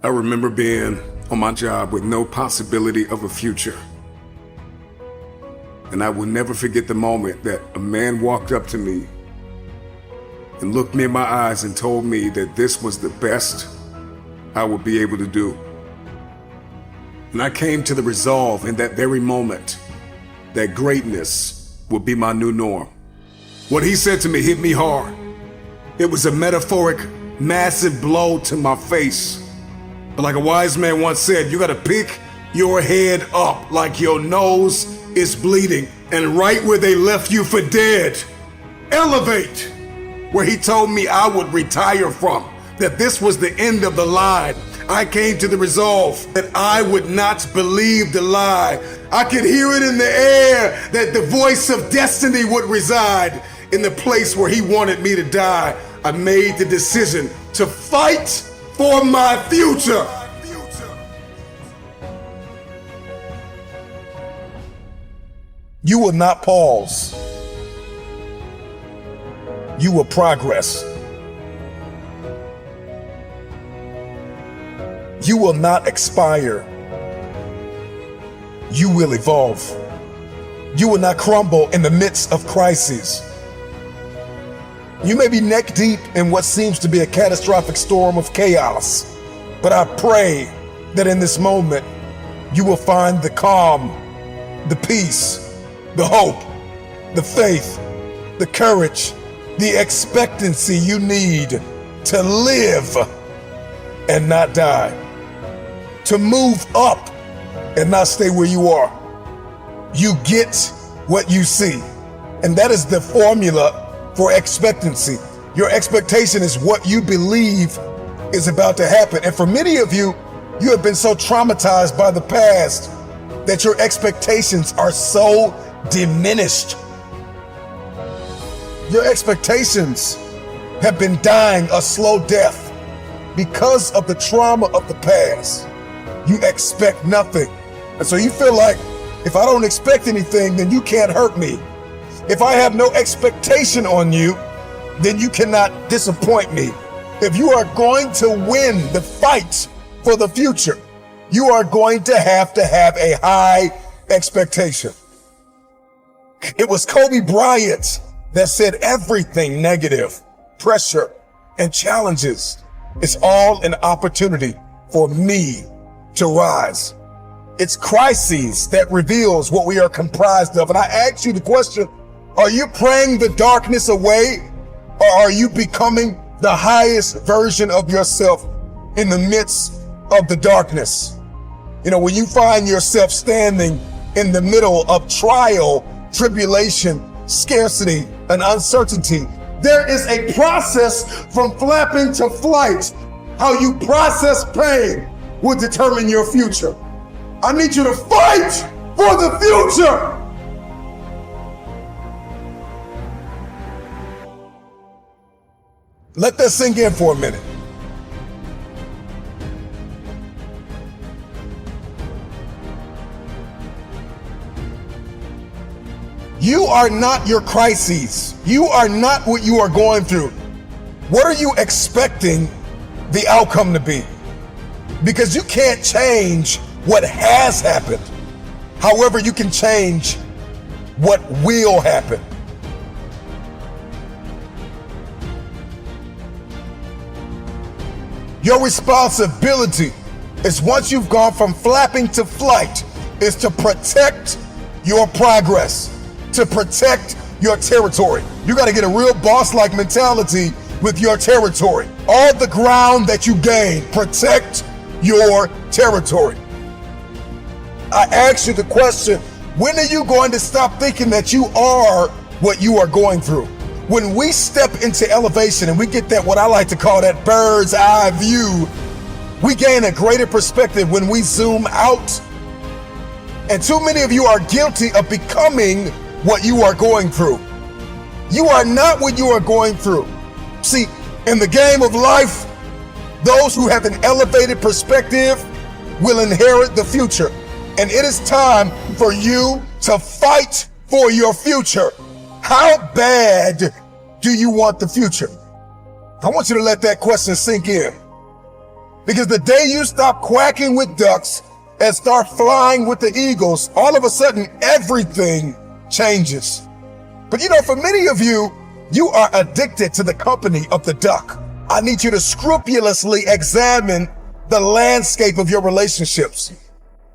I remember being on my job with no possibility of a future. And I will never forget the moment that a man walked up to me and looked me in my eyes and told me that this was the best I would be able to do. And I came to the resolve in that very moment that greatness would be my new norm. What he said to me hit me hard. It was a metaphoric, massive blow to my face. But like a wise man once said, you gotta pick your head up like your nose is bleeding, and right where they left you for dead, elevate. Where he told me I would retire from, that this was the end of the line. I came to the resolve that I would not believe the lie. I could hear it in the air that the voice of destiny would reside in the place where he wanted me to die. I made the decision to fight for my future. You will not pause. You will progress. You will not expire. You will evolve. You will not crumble in the midst of crises. You may be neck deep in what seems to be a catastrophic storm of chaos, but I pray that in this moment, you will find the calm, the peace, the hope, the faith, the courage, the expectancy you need to live and not die, to move up and not stay where you are. You get what you see, and that is the formula for expectancy. Your expectation is what you believe is about to happen. And for many of you, you have been so traumatized by the past that your expectations are so diminished. Your expectations have been dying a slow death because of the trauma of the past. You expect nothing. And so you feel like, if I don't expect anything, then you can't hurt me. If I have no expectation on you, then you cannot disappoint me. If you are going to win the fight for the future, you are going to have a high expectation. It was Kobe Bryant that said everything negative, pressure, and challenges is all an opportunity for me to rise. It's crises that reveals what we are comprised of. And I ask you the question, are you praying the darkness away, or are you becoming the highest version of yourself in the midst of the darkness? You know, when you find yourself standing in the middle of trial, tribulation, scarcity, and uncertainty, there is a process from flapping to flight. How you process pain will determine your future. I need you to fight for the future. Let that sink in for a minute. You are not your crises. You are not what you are going through. What are you expecting the outcome to be? Because you can't change what has happened. However, you can change what will happen. Your responsibility is, once you've gone from flapping to flight, is to protect your progress, to protect your territory. You got to get a real boss-like mentality with your territory. All the ground that you gain, protect your territory. I ask you the question, when are you going to stop thinking that you are what you are going through? When we step into elevation and we get that, what I like to call that bird's eye view, we gain a greater perspective when we zoom out. And too many of you are guilty of becoming what you are going through. You are not what you are going through. See, in the game of life, those who have an elevated perspective will inherit the future. And it is time for you to fight for your future. How bad do you want the future? I want you to let that question sink in. Because the day you stop quacking with ducks and start flying with the eagles, all of a sudden everything changes. But for many of you, you are addicted to the company of the duck. I need you to scrupulously examine the landscape of your relationships.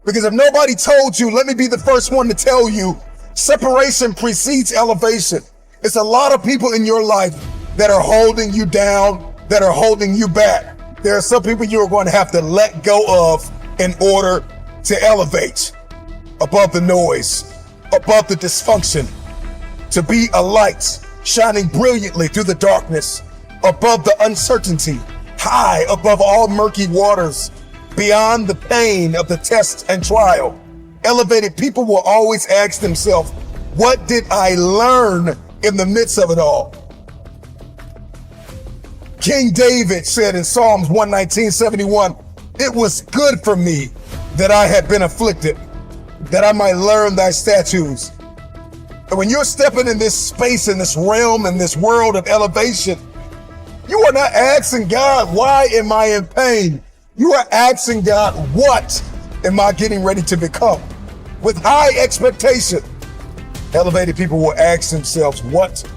Because if nobody told you, let me be the first one to tell you, separation precedes elevation. It's a lot of people in your life that are holding you down, that are holding you back. There are some people you are going to have to let go of in order to elevate above the noise, above the dysfunction, to be a light shining brilliantly through the darkness, above the uncertainty, high above all murky waters, beyond the pain of the test and trial. Elevated people will always ask themselves, what did I learn in the midst of it all? King David said in Psalms 119:71, it was good for me that I had been afflicted, that I might learn thy statutes. And when you're stepping in this space, in this realm, in this world of elevation, you are not asking God, why am I in pain? You are asking God, what am I getting ready to become? With high expectation, elevated people will ask themselves, what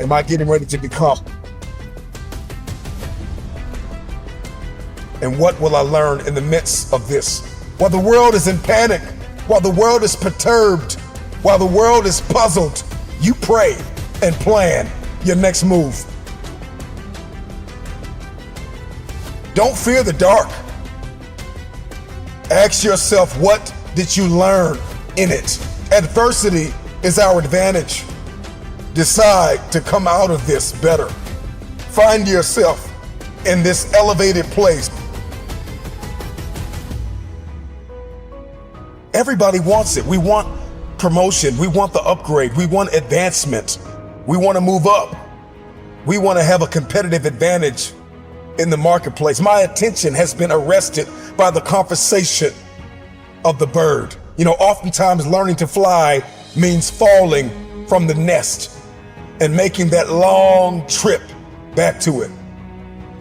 am I getting ready to become? And what will I learn in the midst of this? While the world is in panic, while the world is perturbed, while the world is puzzled, you pray and plan your next move. Don't fear the dark. Ask yourself, what did you learn in it? Adversity is our advantage. Decide to come out of this better. Find yourself in this elevated place. Everybody wants it. We want promotion. We want the upgrade. We want advancement. We want to move up. We want to have a competitive advantage in the marketplace. My attention has been arrested by the conversation of the bird. Oftentimes learning to fly means falling from the nest and making that long trip back to it.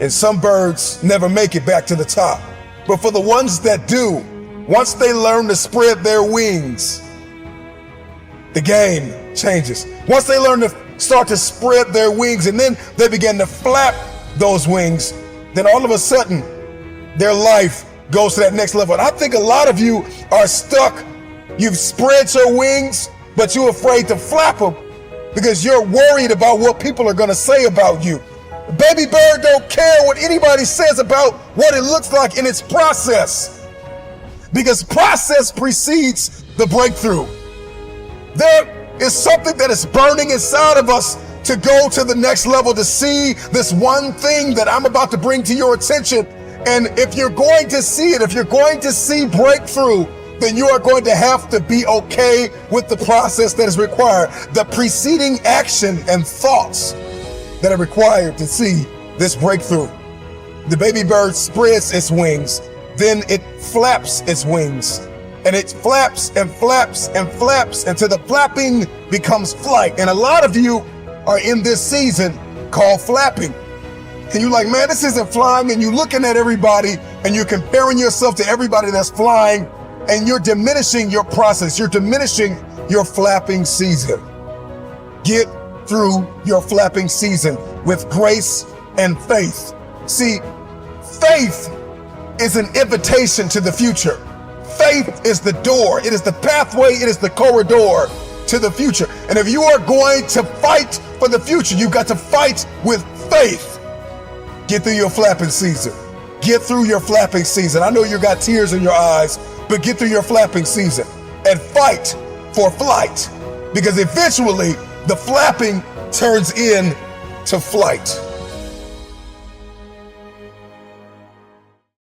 And some birds never make it back to the top. But for the ones that do, once they learn to spread their wings, the game changes. Once they learn to start to spread their wings and then they begin to flap those wings, then all of a sudden their life goes to that next level. And I think a lot of you are stuck. You've spread your wings, but you're afraid to flap them because you're worried about what people are going to say about you. Baby bird don't care what anybody says about what it looks like in its process, because process precedes the breakthrough. There is something that is burning inside of us to go to the next level, to see this one thing that I'm about to bring to your attention. And if you're going to see it, if you're going to see breakthrough, then you are going to have to be okay with the process that is required, the preceding action and thoughts that are required to see this breakthrough. The baby bird spreads its wings, then it flaps its wings, and it flaps and flaps and flaps until the flapping becomes flight. And a lot of you are in this season called flapping. And you're like, man, this isn't flying. And you're looking at everybody and you're comparing yourself to everybody that's flying, and you're diminishing your process. You're diminishing your flapping season. Get through your flapping season with grace and faith. See, faith is an invitation to the future. Faith is the door. It is the pathway. It is the corridor to the future. And if you are going to fight for the future, you've got to fight with faith. Get through your flapping season. Get through your flapping season. I know you got tears in your eyes, but get through your flapping season and fight for flight, because eventually the flapping turns into flight.